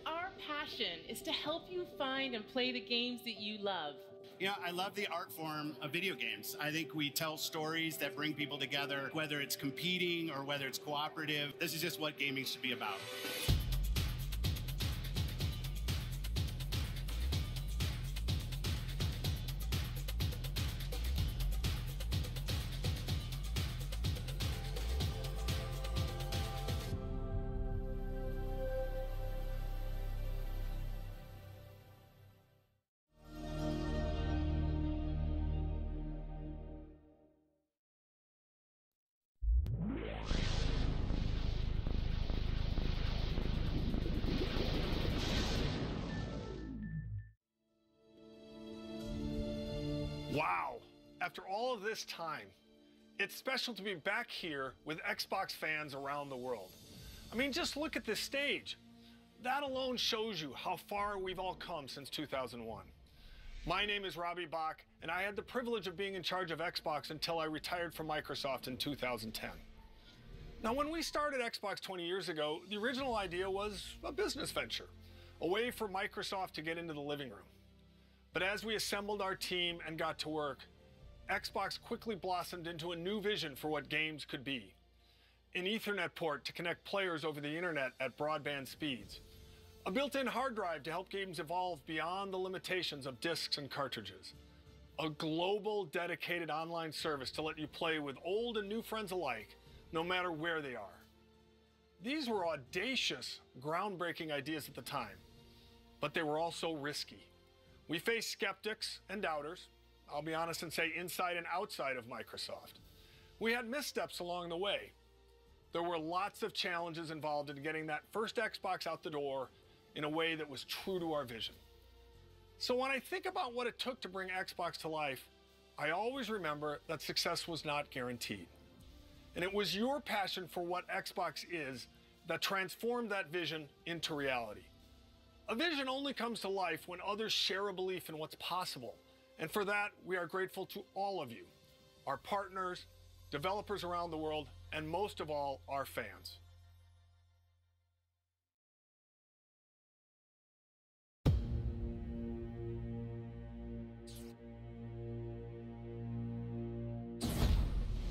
our passion is to help you find and play the games that you love. You know, I love the art form of video games. I think we tell stories that bring people together, whether it's competing or whether it's cooperative. This is just what gaming should be about. Wow, after all of this time, it's special to be back here with Xbox fans around the world. I mean, just look at this stage. That alone shows you how far we've all come since 2001. My name is Robbie Bach, and I had the privilege of being in charge of Xbox until I retired from Microsoft in 2010. Now, when we started Xbox 20 years ago, the original idea was a business venture, a way for Microsoft to get into the living room. But as we assembled our team and got to work, Xbox quickly blossomed into a new vision for what games could be. An Ethernet port to connect players over the internet at broadband speeds. A built-in hard drive to help games evolve beyond the limitations of discs and cartridges. A global dedicated online service to let you play with old and new friends alike, no matter where they are. These were audacious, groundbreaking ideas at the time, but they were also risky. We faced skeptics and doubters, I'll be honest and say inside and outside of Microsoft. We had missteps along the way. There were lots of challenges involved in getting that first Xbox out the door in a way that was true to our vision. So when I think about what it took to bring Xbox to life, I always remember that success was not guaranteed. And it was your passion for what Xbox is that transformed that vision into reality. A vision only comes to life when others share a belief in what's possible. And for that, we are grateful to all of you, our partners, developers around the world, and most of all, our fans.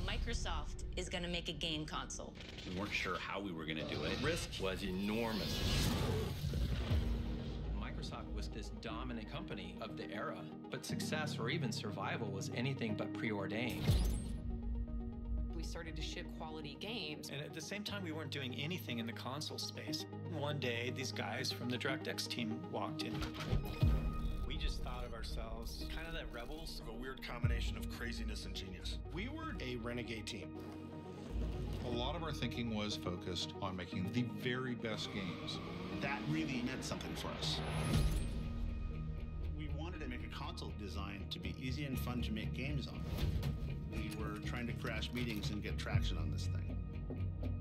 Microsoft is going to make a game console. We weren't sure how we were going to do it. Risk was enormous. Microsoft was this dominant company of the era, but success or even survival was anything but preordained. We started to ship quality games. And at the same time, we weren't doing anything in the console space. One day, these guys from the DirectX team walked in. We just thought of ourselves kind of that rebels. A weird combination of craziness and genius. We were a renegade team. A lot of our thinking was focused on making the very best games. That really meant something for us. We wanted to make a console design to be easy and fun to make games on. We were trying to crash meetings and get traction on this thing.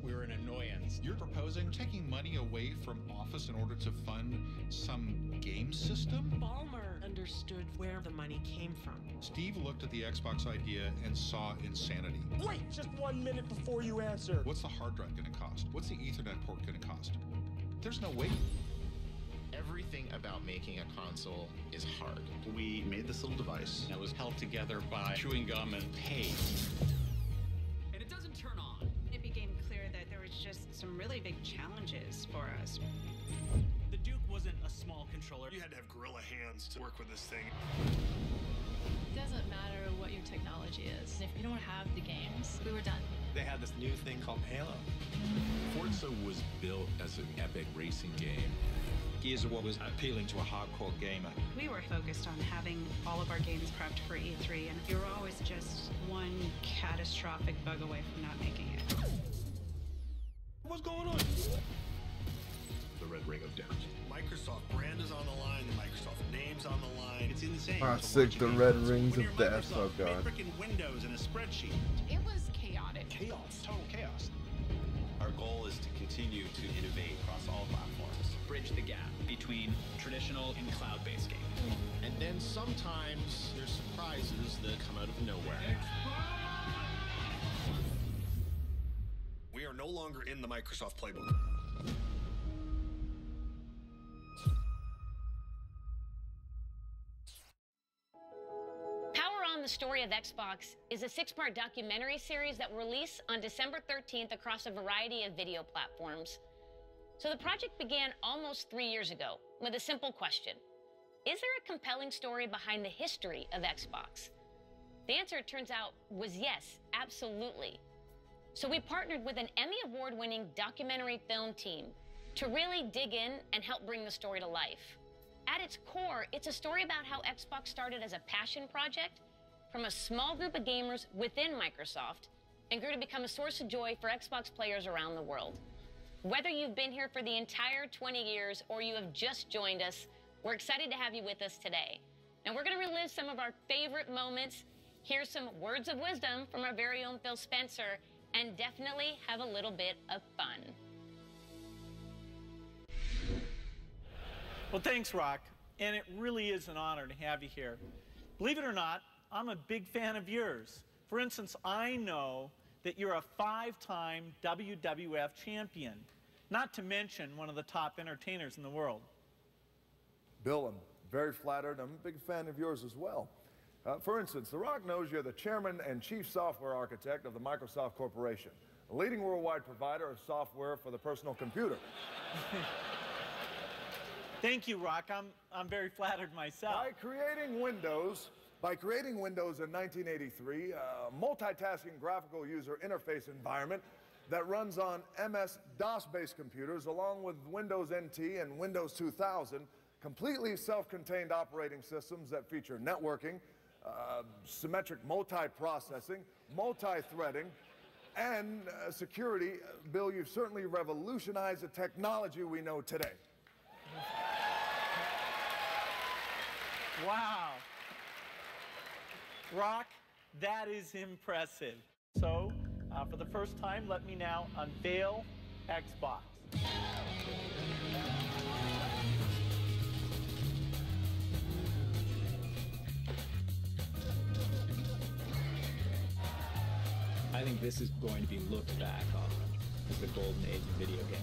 We were an annoyance. You're proposing taking money away from Office in order to fund some game system? Ballmer understood where the money came from. Steve looked at the Xbox idea and saw insanity. Wait just 1 minute before you answer. What's the hard drive going to cost? What's the Ethernet port going to cost? There's no way. Everything about making a console is hard. We made this little device that was held together by chewing gum and paint. And it doesn't turn on. It became clear that there was just some really big challenges for us. The Duke wasn't a small controller. You had to have gorilla hands to work with this thing. It doesn't matter what your technology is. If you don't have the games, we were done. They had this new thing called Halo. Forza was built as an epic racing game. Gears of War was appealing to a hardcore gamer. We were focused on having all of our games prepped for E3, and you were always just one catastrophic bug away from not making it. What's going on? The Red Ring of Death. Microsoft brand is on the line, the Microsoft name's on the line. It's insane. Classic, the Red Rings of Death. Oh god. Freaking Windows and a spreadsheet. It was chaotic. Chaos. Total chaos. Our goal is to continue to innovate across all platforms. Bridge the gap between traditional and cloud-based gaming. And then sometimes there's surprises that come out of nowhere. We are no longer in the Microsoft playbook. the Story of Xbox is a 6-part documentary series that will release on December 13th across a variety of video platforms. So the project began almost 3 years ago with a simple question. Is there a compelling story behind the history of Xbox? The answer, it turns out, was yes, absolutely. So we partnered with an Emmy Award-winning documentary film team to really dig in and help bring the story to life. At its core, it's a story about how Xbox started as a passion project from a small group of gamers within Microsoft and grew to become a source of joy for Xbox players around the world. Whether you've been here for the entire 20 years or you have just joined us, we're excited to have you with us today. And we're going to relive some of our favorite moments, hear some words of wisdom from our very own Phil Spencer, and definitely have a little bit of fun. Well, thanks, Rock, and it really is an honor to have you here. Believe it or not, I'm a big fan of yours. For instance, I know that you're a 5-time WWF champion, not to mention one of the top entertainers in the world. Bill, I'm very flattered. I'm a big fan of yours as well. For instance, The Rock knows you're the chairman and chief software architect of the Microsoft Corporation, a leading worldwide provider of software for the personal computer. Thank you, Rock. I'm very flattered myself. By creating Windows in 1983, a multitasking graphical user interface environment that runs on MS-DOS-based computers along with Windows NT and Windows 2000, completely self-contained operating systems that feature networking, symmetric multiprocessing, multi-threading, and security. Bill, you've certainly revolutionized the technology we know today. Wow. Rock, that is impressive. So, for the first time, let me now unveil Xbox. I think this is going to be looked back on as the golden age of video games.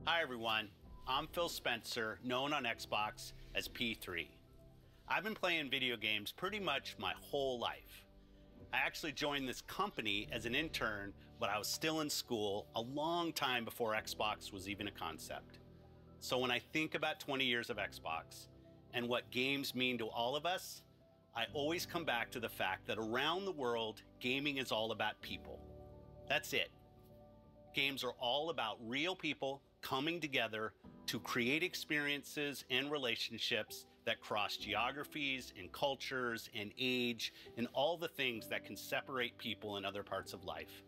Hi everyone, I'm Phil Spencer, known on Xbox as P3. I've been playing video games pretty much my whole life. I actually joined this company as an intern when I was still in school, a long time before Xbox was even a concept. So when I think about 20 years of Xbox and what games mean to all of us, I always come back to the fact that around the world, gaming is all about people. That's it. Games are all about real people coming together to create experiences and relationships that cross geographies and cultures and age and all the things that can separate people in other parts of life.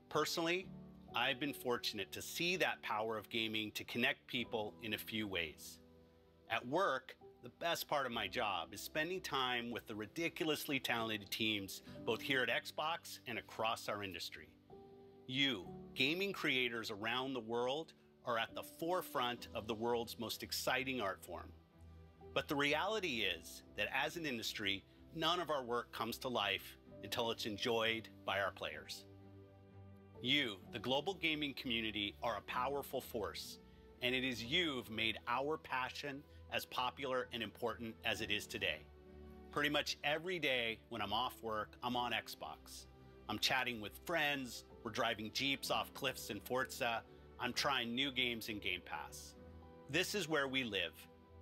Personally, I've been fortunate to see that power of gaming to connect people in a few ways. At work, the best part of my job is spending time with the ridiculously talented teams both here at Xbox and across our industry. You, gaming creators around the world, are at the forefront of the world's most exciting art form. But the reality is that as an industry, none of our work comes to life until it's enjoyed by our players. You, the global gaming community, are a powerful force, and it is you've made our passion as popular and important as it is today. Pretty much every day when I'm off work, I'm on Xbox. I'm chatting with friends, we're driving Jeeps off cliffs in Forza, I'm trying new games in Game Pass. This is where we live,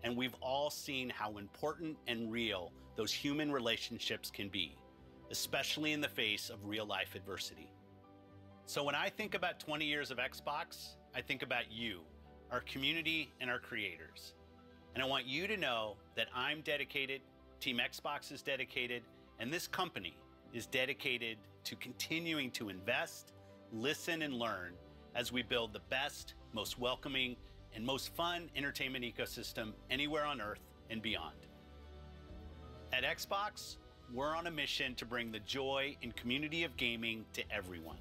and we've all seen how important and real those human relationships can be, especially in the face of real-life adversity. So when I think about 20 years of Xbox, I think about you, our community, and our creators. And I want you to know that I'm dedicated, Team Xbox is dedicated, and this company is dedicated to continuing to invest, listen, and learn as we build the best, most welcoming, and most fun entertainment ecosystem anywhere on Earth and beyond. At Xbox, we're on a mission to bring the joy and community of gaming to everyone.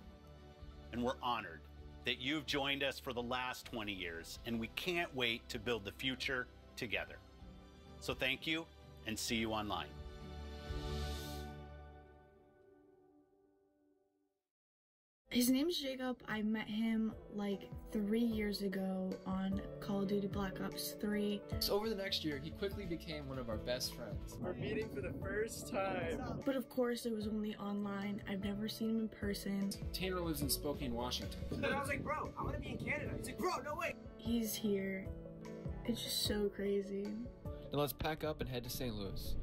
And we're honored that you've joined us for the last 20 years, and we can't wait to build the future together. So thank you, and see you online. His name's Jacob. I met him like 3 years ago on Call of Duty Black Ops 3. So over the next year, he quickly became one of our best friends. We're meeting for the first time. But of course, it was only online. I've never seen him in person. Tanner lives in Spokane, Washington. And I was like, bro, I want to be in Canada. He's like, bro, no way. He's here. It's just so crazy. Now let's pack up and head to St. Louis.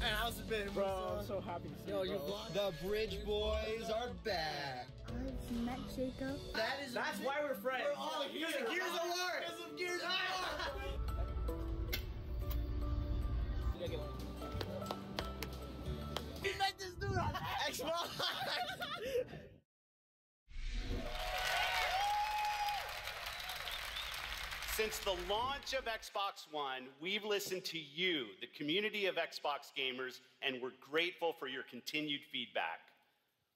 And how's it been, bro? I'm so happy to see you, bro. The Bridge Boys are back. I've met Jacob. That's why we're friends. We're all here. Because of Gears of War. Because of Gears of War. We met this dude on Xbox. Since the launch of Xbox One, we've listened to you, the community of Xbox gamers, and we're grateful for your continued feedback.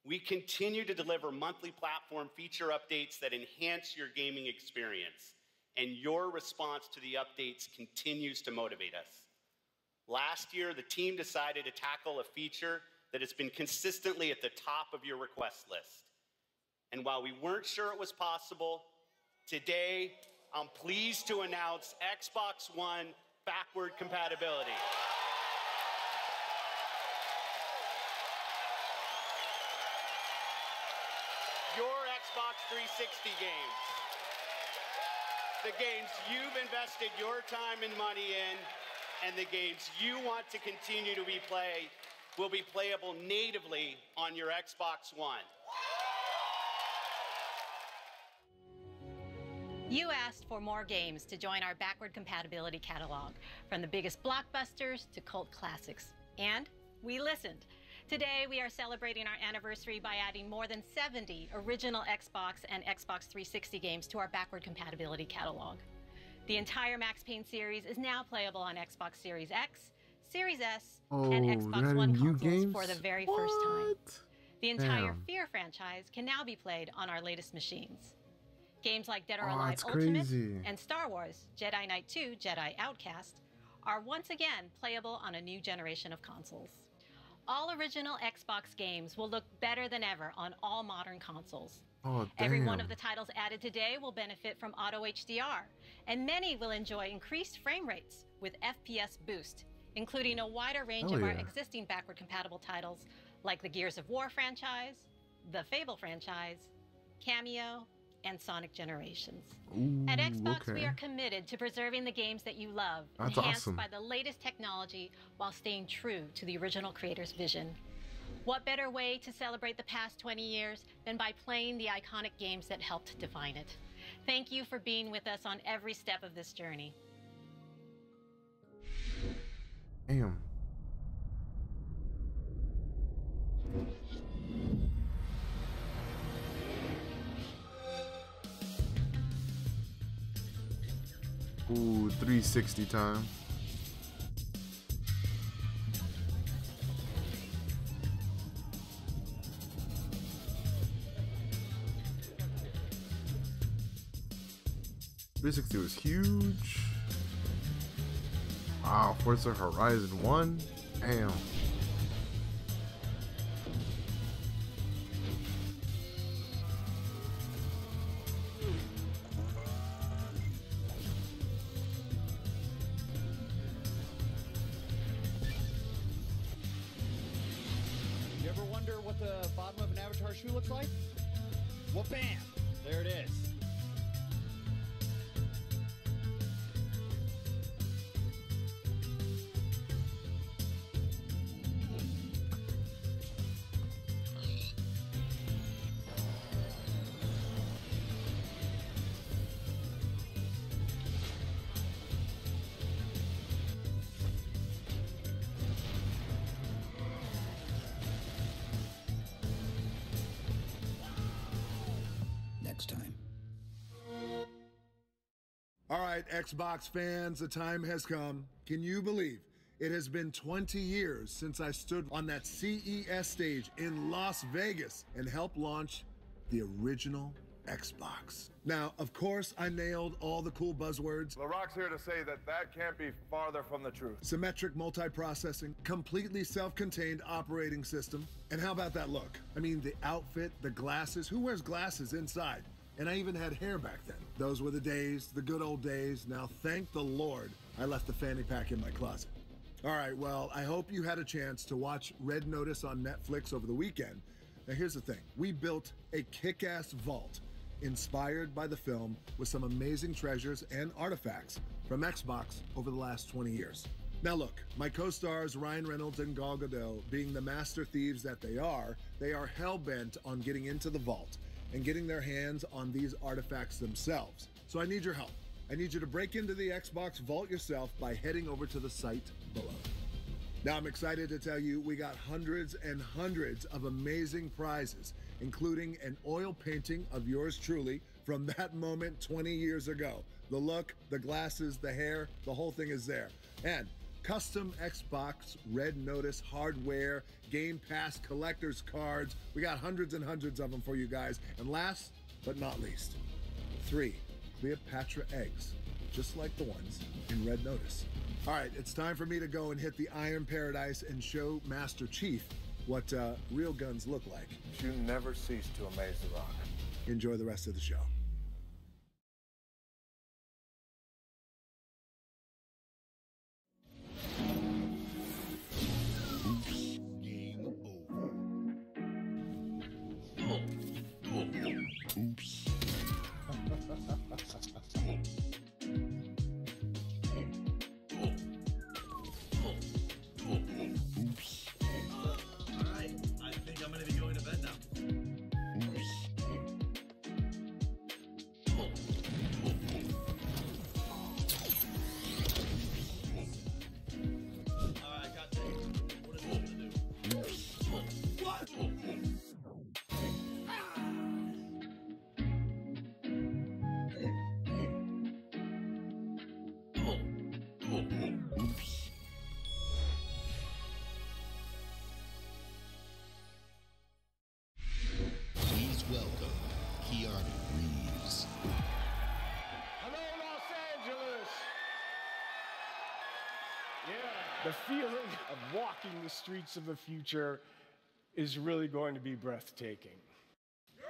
We continue to deliver monthly platform feature updates that enhance your gaming experience, and your response to the updates continues to motivate us. Last year, the team decided to tackle a feature that has been consistently at the top of your request list. And while we weren't sure it was possible, today, I'm pleased to announce Xbox One backward compatibility. Your Xbox 360 games, the games you've invested your time and money in, and the games you want to continue to play will be playable natively on your Xbox One. You asked for more games to join our backward compatibility catalog, from the biggest blockbusters to cult classics. And we listened. Today, we are celebrating our anniversary by adding more than 70 original Xbox and Xbox 360 games to our backward compatibility catalog. The entire Max Payne series is now playable on Xbox Series X, Series S, and Xbox One consoles for the very first time. The entire Fear franchise can now be played on our latest machines. Games like Dead or Alive Ultimate and Star Wars Jedi Knight 2 Jedi Outcast are once again playable on a new generation of consoles. All original Xbox games will look better than ever on all modern consoles. Every one of the titles added today will benefit from Auto HDR, and many will enjoy increased frame rates with FPS Boost, including a wider range of our existing backward compatible titles like the Gears of War franchise, the Fable franchise, Cameo, and Sonic Generations. At Xbox, we are committed to preserving the games that you love, enhanced by the latest technology while staying true to the original creator's vision. What better way to celebrate the past 20 years than by playing the iconic games that helped define it? Thank you for being with us on every step of this journey. Damn. Ooh, 360 time. Basically, it was huge. Wow, Forza Horizon 1. Damn. You ever wonder what the bottom of an Avatar shoe looks like? Well, bam! There it is. right, Xbox fans, the time has come. Can you believe it has been 20 years since I stood on that CES stage in Las Vegas and helped launch the original Xbox? Now, of course, I nailed all the cool buzzwords. LaRock's here to say that that can't be farther from the truth. Symmetric multiprocessing, completely self-contained operating system. And how about that look? I mean, the outfit, the glasses. Who wears glasses inside? And I even had hair back then. Those were the days, the good old days. Now, thank the Lord, I left the fanny pack in my closet. All right, well, I hope you had a chance to watch Red Notice on Netflix over the weekend. Now, here's the thing. We built a kick-ass vault inspired by the film with some amazing treasures and artifacts from Xbox over the last 20 years. Now look, my co-stars Ryan Reynolds and Gal Gadot, being the master thieves that they are hell-bent on getting into the vault and getting their hands on these artifacts themselves. So I need your help. I need you to break into the Xbox vault yourself by heading over to the site below. Now I'm excited to tell you we got hundreds and hundreds of amazing prizes, including an oil painting of yours truly from that moment 20 years ago. The look, the glasses, the hair, the whole thing is there. And custom Xbox Red Notice hardware, Game Pass collector's cards. We got hundreds and hundreds of them for you guys. And last but not least, 3 Cleopatra eggs, just like the ones in Red Notice. All right, it's time for me to go and hit the Iron Paradise and show Master Chief what real guns look like. You never cease to amaze The Rock. Enjoy the rest of the show. Game over. Oops. The feeling of walking the streets of the future is really going to be breathtaking. You're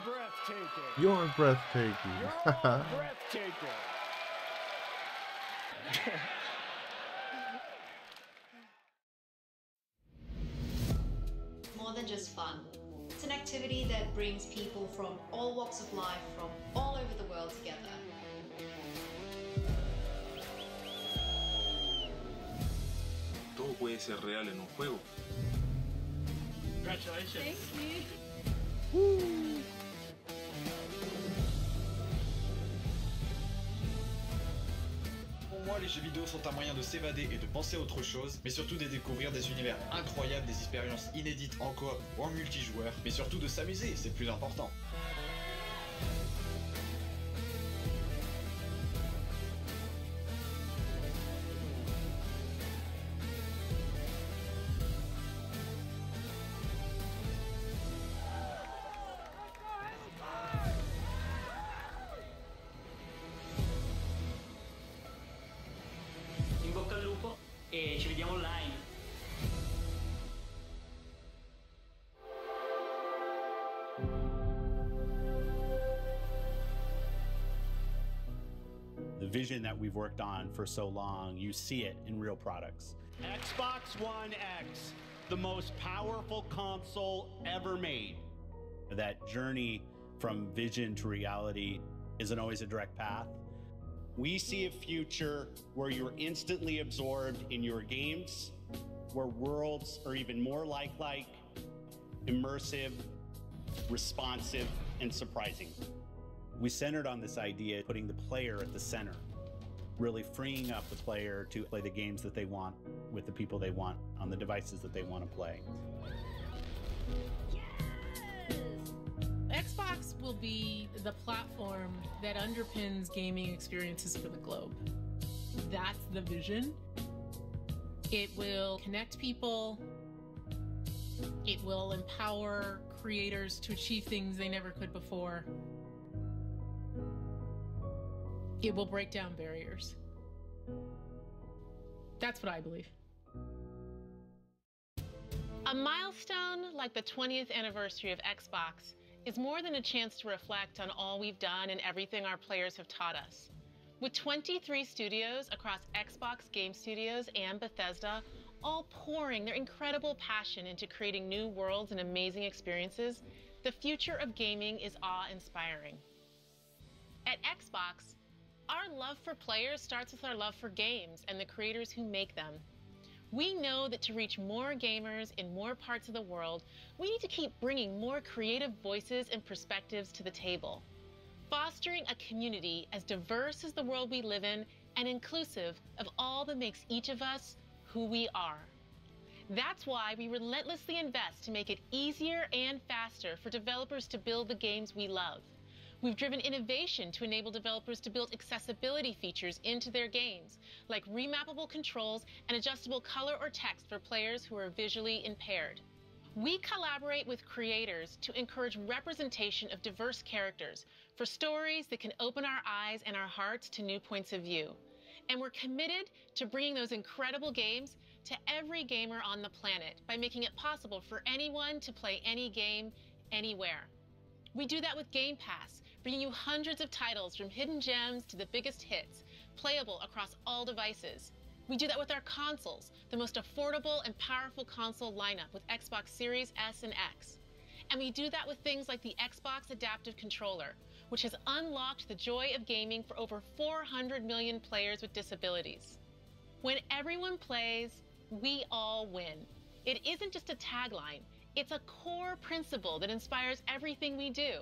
breathtaking. You're breathtaking. You're all breathtaking. More than just fun. It's an activity that brings people from all walks of life, from all over the world together. Todo puede ser real en un juego. Congratulations. Thank you. Woo. Pour moi, les jeux vidéo sont un moyen de s'évader et de penser à autre chose, mais surtout de découvrir des univers incroyables, des expériences inédites en coop ou en multijoueur, mais surtout de s'amuser, c'est le plus important. E ci vediamo online. The vision that we've worked on for so long, you see it in real products. Xbox One X, the most powerful console ever made. That journey from vision to reality isn't always a direct path. We see a future where you're instantly absorbed in your games, where worlds are even more lifelike, immersive, responsive, and surprising. We centered on this idea, putting the player at the center, really freeing up the player to play the games that they want with the people they want on the devices that they want to play. Xbox Xbox will be the platform that underpins gaming experiences for the globe. That's the vision. It will connect people. It will empower creators to achieve things they never could before. It will break down barriers. That's what I believe. A milestone like the 20th anniversary of Xbox is more than a chance to reflect on all we've done and everything our players have taught us. With 23 studios across Xbox Game Studios and Bethesda, all pouring their incredible passion into creating new worlds and amazing experiences, the future of gaming is awe-inspiring. At Xbox, our love for players starts with our love for games and the creators who make them. We know that to reach more gamers in more parts of the world, we need to keep bringing more creative voices and perspectives to the table, fostering a community as diverse as the world we live in and inclusive of all that makes each of us who we are. That's why we relentlessly invest to make it easier and faster for developers to build the games we love. We've driven innovation to enable developers to build accessibility features into their games, like remappable controls and adjustable color or text for players who are visually impaired. We collaborate with creators to encourage representation of diverse characters for stories that can open our eyes and our hearts to new points of view. And we're committed to bringing those incredible games to every gamer on the planet by making it possible for anyone to play any game, anywhere. We do that with Game Pass, bringing you hundreds of titles from hidden gems to the biggest hits, playable across all devices. We do that with our consoles, the most affordable and powerful console lineup with Xbox Series S and X. And we do that with things like the Xbox Adaptive Controller, which has unlocked the joy of gaming for over 400 million players with disabilities. When everyone plays, we all win. It isn't just a tagline, it's a core principle that inspires everything we do.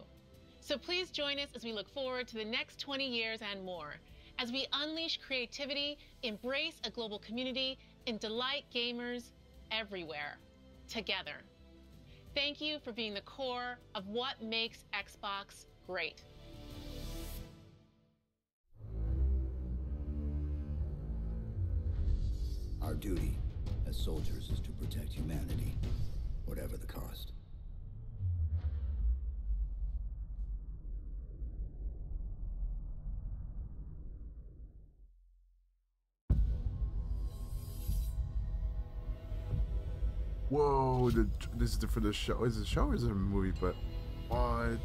So please join us as we look forward to the next 20 years and more, as we unleash creativity, embrace a global community, and delight gamers everywhere, together. Thank you for being the core of what makes Xbox great. Our duty as soldiers is to protect humanity, whatever the cost. Whoa, this is for the show. Is it a show or is it a movie? But what?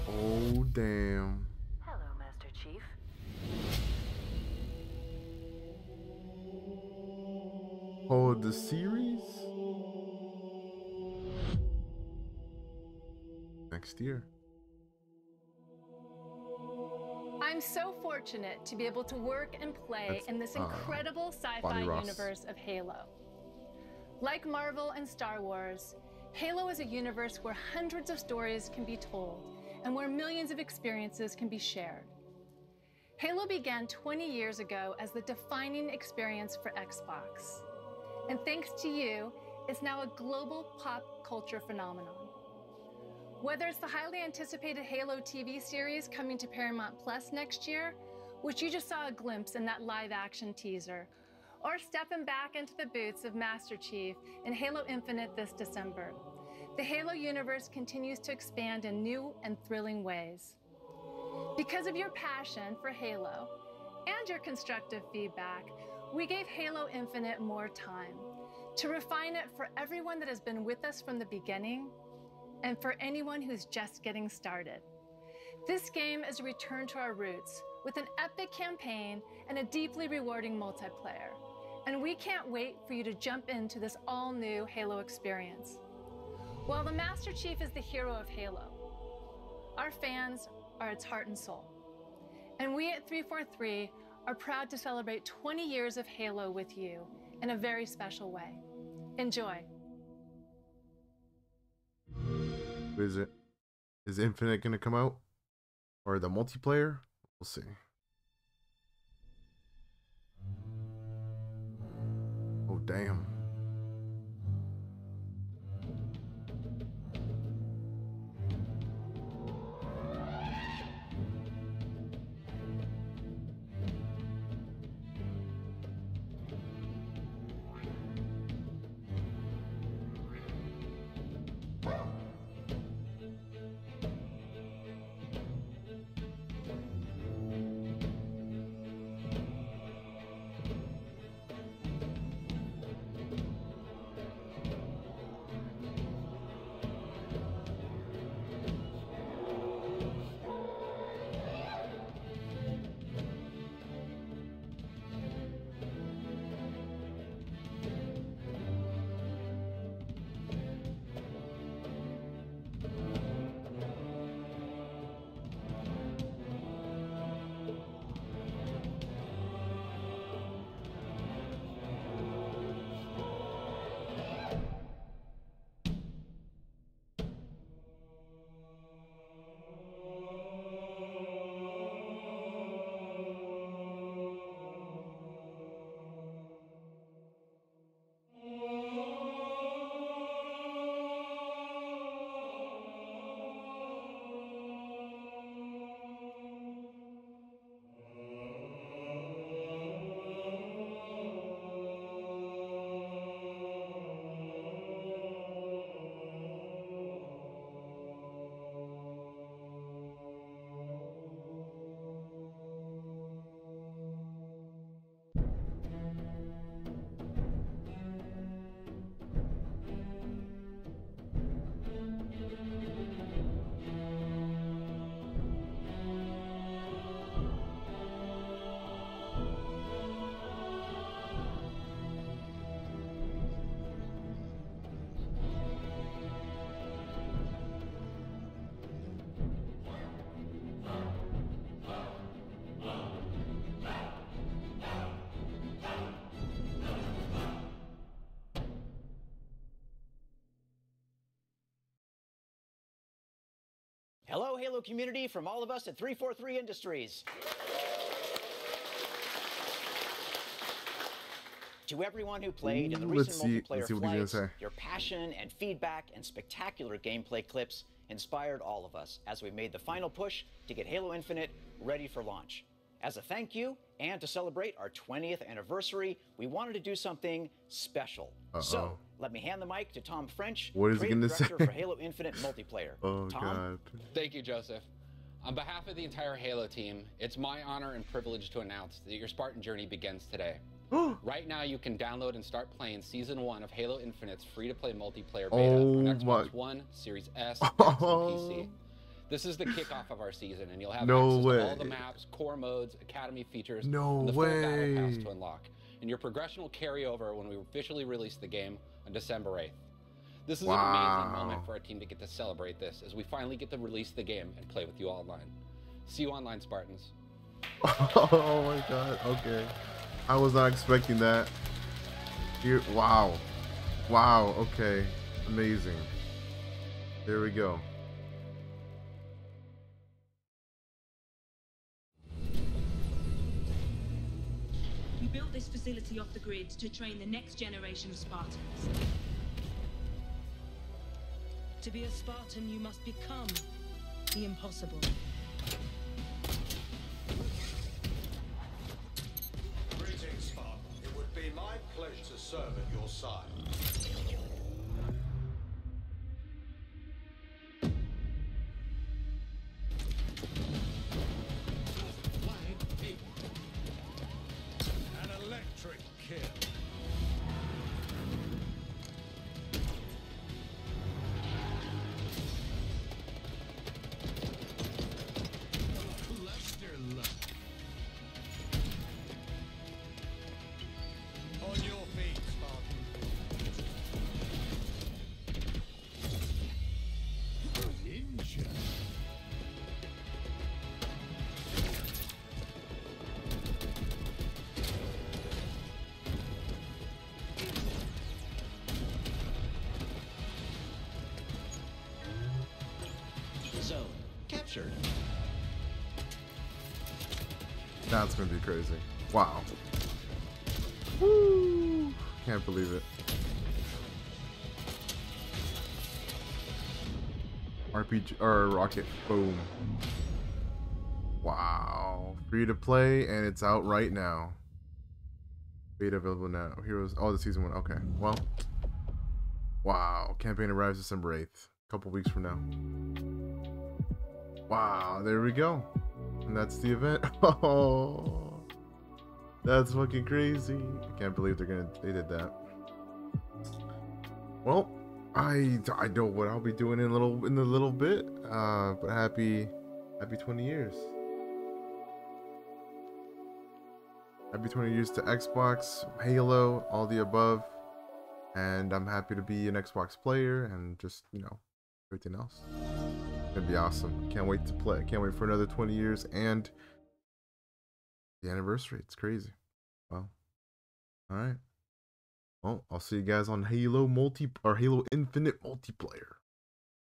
Oh, damn. Hello, Master Chief. Oh, the series? Next year. I'm so fortunate to be able to work and play in this incredible sci-fi universe of Halo. Like Marvel and Star Wars, Halo is a universe where hundreds of stories can be told and where millions of experiences can be shared. Halo began 20 years ago as the defining experience for Xbox. And thanks to you, it's now a global pop culture phenomenon. Whether it's the highly anticipated Halo TV series coming to Paramount Plus next year, which you just saw a glimpse in that live-action teaser, or stepping back into the boots of Master Chief in Halo Infinite this December, the Halo universe continues to expand in new and thrilling ways. Because of your passion for Halo and your constructive feedback, we gave Halo Infinite more time to refine it for everyone that has been with us from the beginning and for anyone who's just getting started. This game is a return to our roots with an epic campaign and a deeply rewarding multiplayer. And we can't wait for you to jump into this all-new Halo experience. While the Master Chief is the hero of Halo, our fans are its heart and soul. And we at 343 are proud to celebrate 20 years of Halo with you in a very special way. Enjoy. Is it? Is Infinite gonna come out? Or the multiplayer? We'll see. Oh, damn. Hello, Halo community, from all of us at 343 Industries. To everyone who played in the recent multiplayer flights, your passion and feedback and spectacular gameplay clips inspired all of us as we made the final push to get Halo Infinite ready for launch. As a thank you and to celebrate our 20th anniversary, we wanted to do something special. So let me hand the mic to Tom French, creative director for Halo Infinite multiplayer. Oh, Tom? God. Thank you, Joseph. On behalf of the entire Halo team, it's my honor and privilege to announce that your Spartan journey begins today. Right now, you can download and start playing Season 1 of Halo Infinite's free-to-play multiplayer beta on Xbox One, Series S, X, and PC. This is the kickoff of our season, and you'll have access to all the maps, core modes, academy features, and the full battle pass to unlock. And your progression will carry over when we officially release the game on December 8th. This is an amazing moment for our team to get to celebrate this as we finally get to release the game and play with you online. See you online, Spartans. Oh my God, okay. I was not expecting that. Here, wow. Wow, okay. Amazing. There we go. We built this facility off the grid to train the next generation of Spartans. To be a Spartan, you must become the impossible. Greetings, Spartan. It would be my pleasure to serve at your side. An electric kill. Cluster luck. On your feet, Spartan. Ninja. Zone captured. That's gonna be crazy. Wow. Woo! Can't believe it. RPG or rocket. Boom. Wow. Free to play and it's out right now. Beta available now. Heroes. Oh, the season 1. Okay. Well. Wow. Campaign arrives December 8th. A couple weeks from now. Wow. There we go. And that's the event. Oh. That's fucking crazy. I can't believe they did that. Well, I know what I'll be doing in a little bit. But happy 20 years. Happy 20 years to Xbox, Halo, all the above. And I'm happy to be an Xbox player and just, you know, everything else. It's gonna be awesome. Can't wait to play. Can't wait for another 20 years and the anniversary. It's crazy. Well, all right. Well, I'll see you guys on Halo Halo Infinite multiplayer.